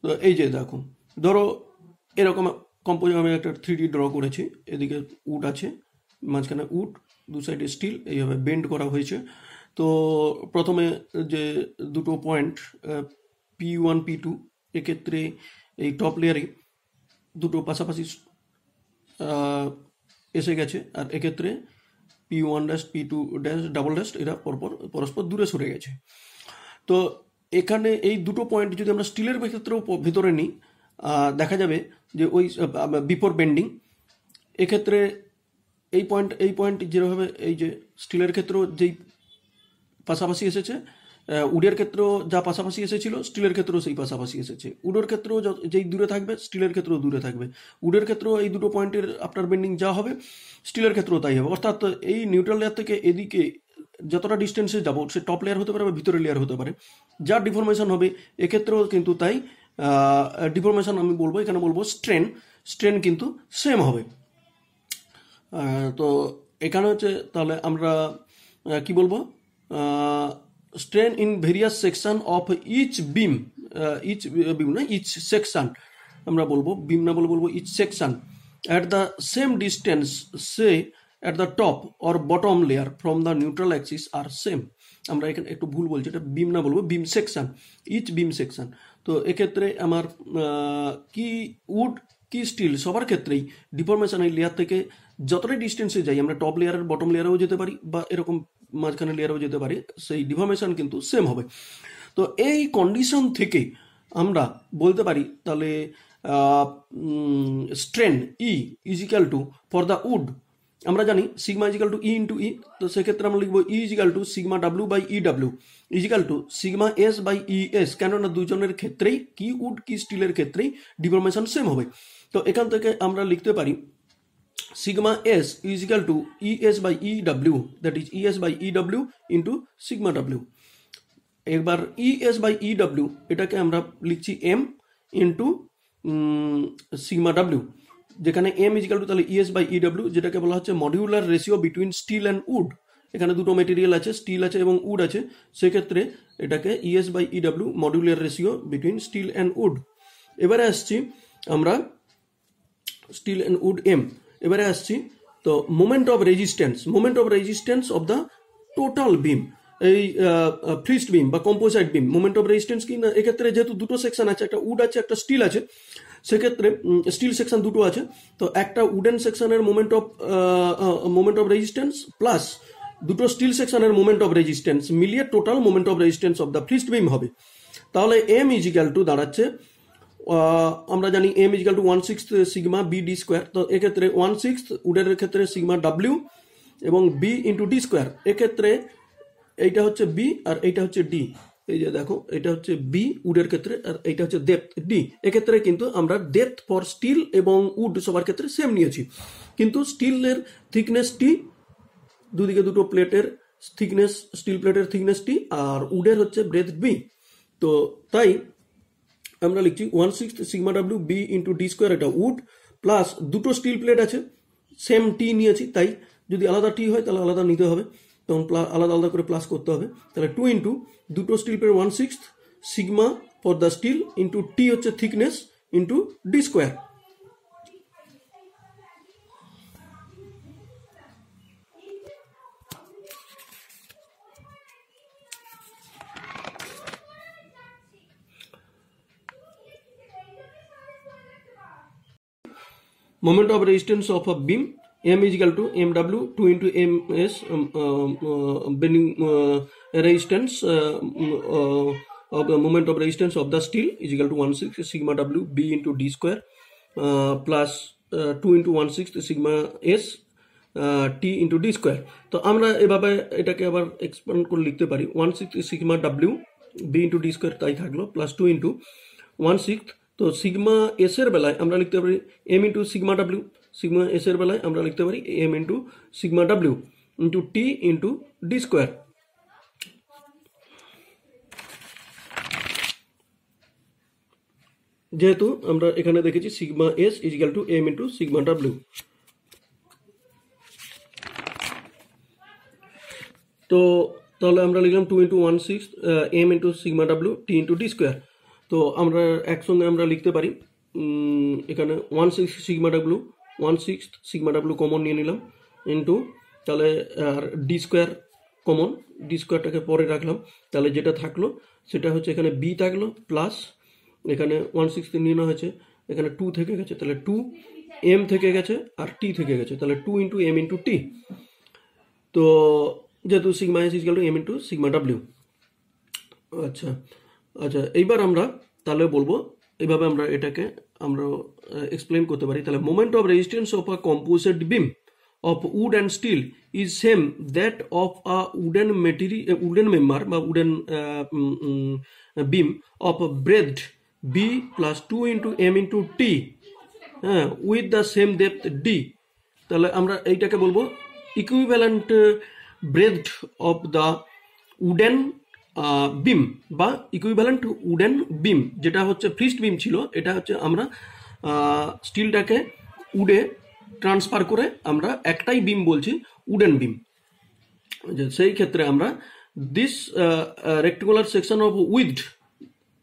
S1: তো এই যে দেখো, ধরো এরকম আমি একটা 3D ড্র করেছি, এদিকে উড আছে, মাঝখানে উড, দু সাইডে স্টিল, এইভাবে বেন্ড করা হয়েছে। তো প্রথমে যে দুটো পয়েন্ট P1 P2, এক্ষেত্রে এই টপ লেয়ারে দুটো পাশাপাশি এসে গেছে, আর এক্ষেত্রে P1 dash P2 dash double dash এরা পরস্পর দূরে সরে গেছে। তো এখানে এই দুটো পয়েন্ট যদি আমরা স্টিলের ক্ষেত্রেও ভিতরে নিই, দেখা যাবে যে ওই বিফোর বেন্ডিং, এক্ষেত্রে এই পয়েন্ট যেভাবে এই যে স্টিলের ক্ষেত্রেও যেই পাশাপাশি এসেছে, উডের ক্ষেত্রেও যা পাশাপাশি এসেছিল স্টিলের ক্ষেত্রেও সেই পাশাপাশি এসেছে। উডের ক্ষেত্রেও যেই দূরে থাকবে স্টিলের ক্ষেত্রেও দূরে থাকবে। উডের ক্ষেত্রেও এই দুটো পয়েন্টের আফটার বেন্ডিং যা হবে স্টিলের ক্ষেত্রেও তাই হবে। অর্থাৎ এই নিউট্রাল লেয়ার থেকে এদিকে যতটা ডিস্টেন্সে যাব, সে টপ লেয়ার হতে পারে বা ভিতরের লেয়ার হতে পারে, যার ডিফরমেশন হবে এক্ষেত্রেও কিন্তু তাই ডিফরমেশন আমি বলবো, এখানে বলবো স্ট্রেন কিন্তু সেম হবে। তো এখানে হচ্ছে তাহলে আমরা কি বলবো, strain in various section of each beam না each section আমরা বলবো বিম না বলবো each section at the same distance, say at the top or bottom layer from the neutral axis are same। আমরা এখানে একটু ভুল বলছি, এটা বিম না বলবো বিম সেকশন, ইচ বিম সেকশন। তো এক্ষেত্রে আমার কি উড কি স্টিল সবার ক্ষেত্রেই ডিফরমেশন এই লেয়ার থেকে যতটাই ডিস্টেন্সে যাই, আমরা টপ লেয়ারের বটম লেয়ারেও যেতে পারি বা এরকম মাঝখানে লেয়ারেও যেতে পারি, সেই ডিফরমেশন কিন্তু সেম হবে। তো এই কন্ডিশন থেকে আমরা বলতে পারি তাহলে strain E is equal to for the wood, আমরা জানি sigma is equal to E into E. তো সেক্ষেত্রে আমরা লিখবো E is equal to sigma W by E W is equal to sigma S by E S, কেননা দুজনের ক্ষেত্রেই কি উড কি স্টিলের ক্ষেত্রেই ডিফরমেশন সেম হবে। তো এখান থেকে আমরা লিখতে পারি sigma s is equal to es by ew, that is es by ew into sigma w। একবার es by ew এটাকে আমরা লিখছি m into sigma w, যেখানে m is equal to তাহলে es by ew, যেটাকে বলা হচ্ছে modular ratio between steel and wood. এখানে দুটো মেটেরিয়াল আছে, স্টিল আছে এবং উড আছে, সেক্ষেত্রে এটাকে es by ew modular ratio between steel and wood. এবারে আসছি আমরা স্টিল অ্যান্ড উড m। এবারে আসছি তো moment of resistance of the total beam, এই ফ্রিস্ট বিম বা composite beam. Moment of resistance কি না, এক্ষেত্রে যেহেতু দুটো সেকশন আছে, একটা উড আছে একটা স্টিল আছে, সেক্ষেত্রে স্টিল সেকশন দুটো আছে, তো একটা উডেন সেকশনের মোমেন্ট অফ রেজিস্ট্যান্স প্লাস দুটো স্টিল সেকশনের মোমেন্ট অফ রেজিস্ট্যান্স মিলিয়ে total moment of resistance of the flitch beam হবে। তাহলে এম ইজ ইকাল টু দাঁড়াচ্ছে, আমরা জানি M is equal to 1/6 sigma B D square. তো এক্ষেত্রে 1/6 উডের ক্ষেত্রে সিগমা ডাব্লিউ এবং বি ইন্টু ডি স্কোয়ার, এক্ষেত্রে এইটা হচ্ছে বি আর এইটা হচ্ছে ডি। এই যে দেখো, এটা হচ্ছে বি উডের ক্ষেত্রে আর এইটা হচ্ছে ডেপথ ডি। এক্ষেত্রে কিন্তু আমরা ডেপথ ফর স্টিল এবং উড সবার ক্ষেত্রে সেম নিয়েছি, কিন্তু স্টিলের থিকনেস টি, দুদিকে দুটো প্লেটের থিকনেস, স্টিল প্লেটের থিকনেস টি, আর উডের হচ্ছে ব্রেথ বি। তো তাই আমরা লিখছি 1/6 sigma W B into D square, এটা উড প্লাস দুটো স্টিল প্লেট আছে সেম টি নিয়েছি, তাই যদি আলাদা টি হয় তাহলে আলাদা নিতে হবে, তখন আলাদা আলাদা করে প্লাস করতে হবে। তাহলে 2 ইন্টু দুটো steel plate 1/6 sigma for the steel into T হচ্ছে thickness into D square. Moment of resistance of a beam m is equal to mw 2 into ms, bending resistance of the moment of resistance of the steel is equal to 1/6 sigma w b into d square plus 2 into 1/6 sigma s t into d square। তো আমরা এভাবে এটাকে আবার expand করে লিখতে পারি 1/6 sigma w b into d square, তাই থাকলো প্লাস 2 into 1/6। তো সিগমা এস এর বেলায় আমরা লিখতে পারি M into sigma W, sigma S এর বেলায় আমরা লিখতে পারি M into sigma W into T into D square. যেহেতু আমরা এখানে দেখেছি sigma S is equal to M into sigma W, তো তাহলে আমরা লিখলাম 2 into 1/6 M into sigma W T into D square. তো আমরা একসঙ্গে আমরা লিখতে পারি এখানে 1/6 sigma W 1/6 sigma W common নিয়ে নিলাম, ইন্টু তাহলে আর ডি স্কোয়ার কমন, ডি স্কোয়ারটাকে পরে রাখলাম, তাহলে যেটা থাকলো সেটা হচ্ছে এখানে বি থাকলো প্লাস এখানে 160 নিয়ে হয়েছে, এখানে 2 থেকে গেছে, তাহলে 2 এম থেকে গেছে আর টি থেকে গেছে, তাহলে 2 ইন্টু এম ইন্টু টি। তো যেহেতু sigma S is equal to M into sigma W. আচ্ছা আচ্ছা, এইবার আমরা তাহলে বলবো এইভাবে আমরা এটাকে আমরা এক্সপ্লেন করতে পারি। তাহলে moment of resistance of a composite beam of wood and steel is same that of a wooden material, wooden member বা wooden beam of breadth b plus 2 into m into t with the same depth d। তাহলে আমরা এইটাকে বলবো equivalent breadth of the wooden beam বা equivalent wooden বিম, যেটা হচ্ছে fixed বিম ছিল, এটা হচ্ছে আমরা স্টিলটাকে উডে ট্রান্সফার করে আমরা একটাই বিম বলছি উডেন বিম। সেই ক্ষেত্রে আমরা this rectangular section of with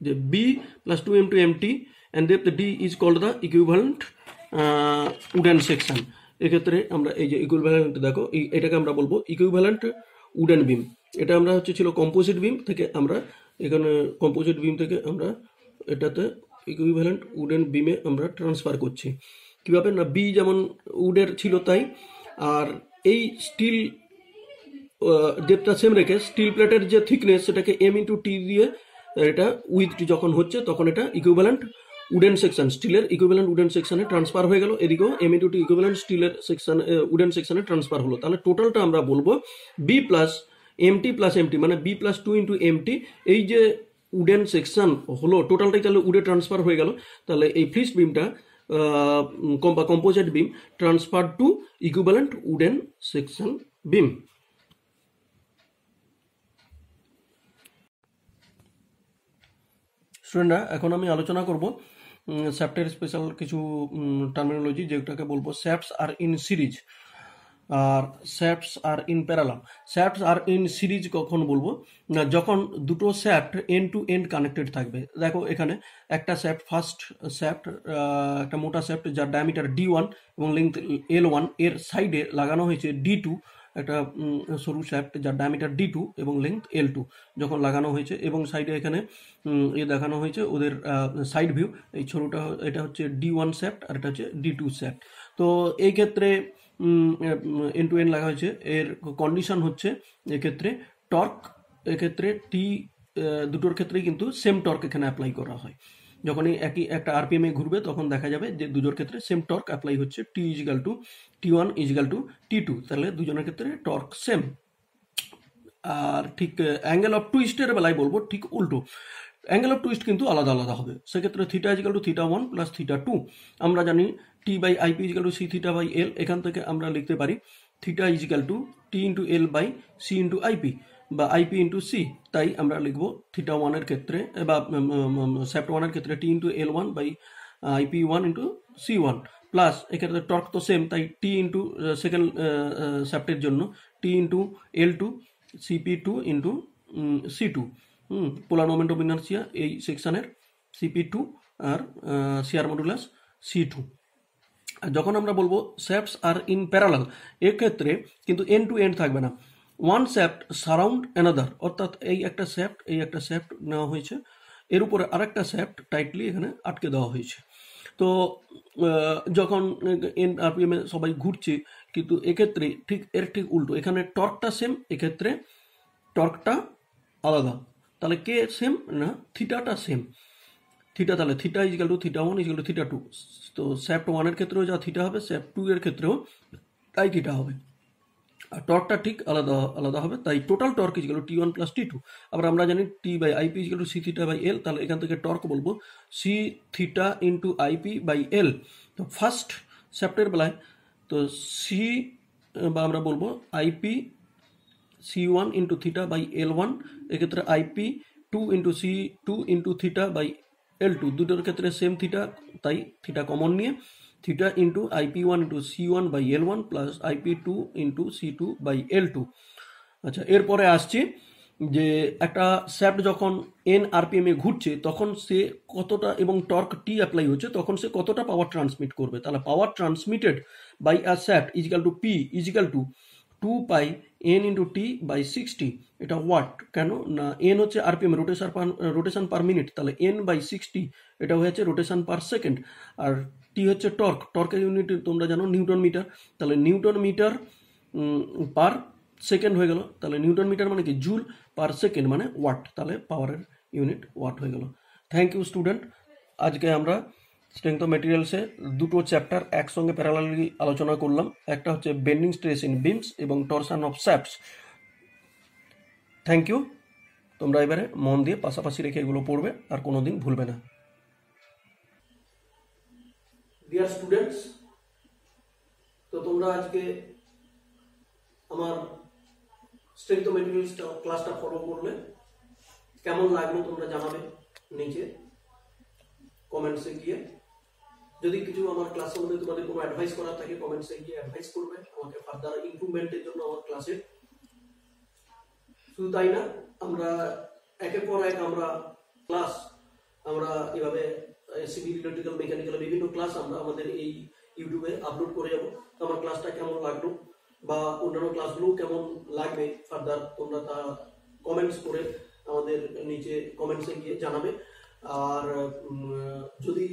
S1: যে B plus 2 into mt and depth d is called the equivalent wooden section. এক্ষেত্রে আমরা এই যে ইকুইভ্যালেন্ট দেখো এটাকে আমরা বলবো ইকুইভ্যালেন্ট উডেন বিম। এটা আমরা হচ্ছে ছিল কম্পোজিট বিম থেকে আমরা এখানে কম্পোজিট বিম থেকে আমরা এটাতে ইকুইভ্যালেন্ট উডেন বিমে আমরা ট্রান্সফার করছি। কীভাবে না, বি যেমন উডের ছিল তাই, আর এই স্টিল ডেপটা সেম রেখে স্টিল প্লেটের যে থিকনেস সেটাকে এম ইন্টু টি দিয়ে এটা উইথ যখন হচ্ছে তখন এটা ইকুইভ্যালেন্ট উডেন সেকশন, স্টিলের ইকুইভ্যালেন্ট উডেন সেকশনে ট্রান্সফার হয়ে গেল, এদিকেও এম ইন্টু টি ইকুইভ্যালেন্ট স্টিলের সেকশন উডেন সেকশনে ট্রান্সফার হলো। তাহলে টোটালটা আমরা বলবো B plus MT plus MT, মানে বি প্লাস 2 into এমটি, এই যে উডেন সেকশন হলো টোটালটাই তাহলে উডে ট্রান্সফার হয়ে গেল। তাহলে এই ফিক্সড বিমটা composite beam transfer to equivalent wooden section beam. স্টুডেন্টরা, এখন আমি আলোচনা করব শ্যাফটের স্পেশাল কিছু টার্মিনোলজি, যেটাকে বলবো শ্যাফটস আর ইন সিরিজ আর shafts are in parallel. Shafts are in series কখন বলবো না, যখন দুটো shaft end to end connected থাকবে। দেখো এখানে একটা শ্যাফট, ফার্স্ট শ্যাফট একটা মোটা শ্যাফট যার ডায়ামিটার D1 এবং লেন্থ L1, এর সাইডে লাগানো হয়েছে D2 একটা সরু শ্যাফট যার ডায়ামিটার D2 এবং লেন্থ L2 যখন লাগানো হয়েছে, এবং সাইডে এখানে দেখানো হয়েছে ওদের সাইড ভিউ। এই ছোটটা এটা হচ্ছে D1 শ্যাফট আর এটা হচ্ছে D2 শ্যাফট। তো এই ক্ষেত্রে এন্ড টু এন্ড লাগা হয়েছে, এর কন্ডিশন হচ্ছে এক্ষেত্রে টর্ক, এক্ষেত্রে টি দুটোর ক্ষেত্রেই কিন্তু সেম টর্ক এখানে অ্যাপ্লাই করা হয়। যখনই একই একটা আরপিএম এ ঘুরবে তখন দেখা যাবে যে দুজোর ক্ষেত্রে সেম টর্ক অ্যাপ্লাই হচ্ছে, T equal to T1 equal to T2, তাহলে দুজনের ক্ষেত্রে টর্ক সেম। আর ঠিক অ্যাঙ্গেল অফ টুইস্টের বেলায় বলবো ঠিক উল্টো, অ্যাঙ্গেল অফ টুইস্ট কিন্তু আলাদা আলাদা হবে। সেক্ষেত্রে থিটা ইজিক্যাল টু θ1 প্লাস θ2। আমরা জানি T by IP equal to C theta by L, এখান থেকে আমরা লিখতে পারি theta equal to T into L by C into IP বা আইপি ইন্টু সি। তাই আমরা লিখবো θ1 এর ক্ষেত্রে বা শ্যাফট 1 এর ক্ষেত্রে T into L1 by IP 1 into C1 plus এক্ষেত্রে টর্ক তো সেম, তাই টি ইন্টু সেকেন্ড শ্যাফটের জন্য T into L2 CP2 into C2, polar moment of inertia এই সেকশনের CP2 আর শিয়ার মডুলাস C2। আর যখন আমরা বলবো শ্যাফটস আর ইন প্যারালাল, এক্ষেত্রে কিন্তু এন্ড টু এন্ড থাকবে না, ওয়ান শ্যাফট সারাউন্ড অ্যানাদার, অর্থাৎ এই একটা শ্যাফট নেওয়া হয়েছে, এর উপরে আরেকটা শ্যাফট টাইটলি এখানে আটকে দেওয়া হয়েছে। তো যখন এন আরপিএম এ সবাই ঘুরছে, কিন্তু এক্ষেত্রে ঠিক উল্টো, এখানে টর্কটা সেম, এক্ষেত্রে টর্কটা আলাদা। তাহলে কে সেম না, থিটাটা সেম। থিটা তাহলে theta equal to θ1 equal to θ2। তো শ্যাফট 1 এর ক্ষেত্রেও যা থিটা হবে, শ্যাফট 2 এর ক্ষেত্রেও তাই থিটা হবে, আর টর্কটা ঠিক আলাদা আলাদা হবে। তাই total torque equal to T1 plus T2। আবার আমরা জানি T by IP equal to C theta by L, তাহলে এখান থেকে টর্ক বলবো C theta into IP by L. তো ফার্স্ট শ্যাফটের বেলায় তো সি বা আমরা বলবো IP C1 into theta by L1, এক্ষেত্রে IP 2 into C2 into theta by L2, দুটোর ক্ষেত্রে সেম থিটা, তাই থিটা কমন নিয়ে theta into IP1 into C1 by L1 plus IP2 into C2 by L2। আচ্ছা, এরপরে আসছি যে একটা শ্যাফট যখন এন আরপিএম এ ঘুরছে তখন সে কতটা, এবং টর্ক টি অ্যাপ্লাই হচ্ছে তখন সে কতটা পাওয়ার ট্রান্সমিট করবে। তাহলে power transmitted by a shaft equal to P equal to 2 pi N into T by 60। এটা ওয়াট, কেন না এন হচ্ছে আরপিএম রোটেশন পার মিনিট, তাহলে এন বাই 60 এটা হয়েছে রোটেশন পার সেকেন্ড। আর টি হচ্ছে টর্ক, টর্কের ইউনিট তোমরা জানো নিউটন মিটার, তাহলে নিউটন মিটার পার সেকেন্ড হয়ে গেল। তাহলে নিউটন মিটার মানে কি জুল, পার সেকেন্ড মানে ওয়াট, তাহলে পাওয়ারের ইউনিট ওয়াট হয়ে গেল। Thank you student. আজকে আমরা স্ট্রেংথ অফ মেটেরিয়ালসে দুটো চ্যাপ্টার একসঙ্গে প্যারালালি আলোচনা করলাম, একটা হচ্ছে বেন্ডিং স্ট্রেস ইন বিমস এবং torsion of shafts. Thank you. তোমরা এবারে মন দিয়ে পাশাপাশি রেখে এগুলো পড়বে আর কোনোদিন ভুলবে না। ডিয়ার স্টুডেন্টস, তো তোমরা আজকে আমার স্ট্রেংথ অফ মেটেরিয়ালস ক্লাসটা ফলো করলে, কেমন লাগলো তোমরা জানাবে নিচে কমেন্টসে গিয়ে। যদি কিছু আমার ক্লাসের মধ্যে তোমাদের কোনো অ্যাডভাইস করার থাকে কমেন্টসে গিয়ে অ্যাডভাইস করবে আমাকে ফার্দার ইমপ্রুভমেন্টের জন্য আমার ক্লাসে। শুধু তাই না, আমরা একের পর এক আমরা এভাবে সিভিল, ইলেকট্রিক্যাল, মেকানিক্যাল বিভিন্ন ক্লাস আমরা আমাদের এই ইউটিউবে আপলোড করে যাবো। তো আমার ক্লাসটা কেমন লাগলো বা অন্যান্য ক্লাসগুলো কেমন লাগবে ফার্দার তোমরা তা কমেন্টস করে আমাদের নিচে কমেন্টসে গিয়ে জানাবে। আর যদি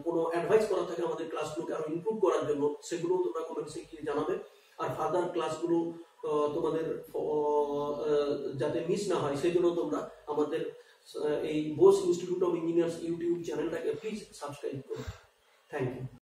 S1: কোনো অ্যাডভাইস করা থাকে আমাদের ক্লাসগুলোকে আরো ইমপ্রুভ করার জন্য, সেগুলো তোমরা কমেন্টসে গিয়ে জানাবে। আর ফার্দার ক্লাসগুলো তোমাদের যাতে মিস না হয় সেই জন্য তোমরা আমাদের এই Bose institute of engineers YouTube চ্যানেলটাকে প্লিজ সাবস্ক্রাইব করো। Thank you.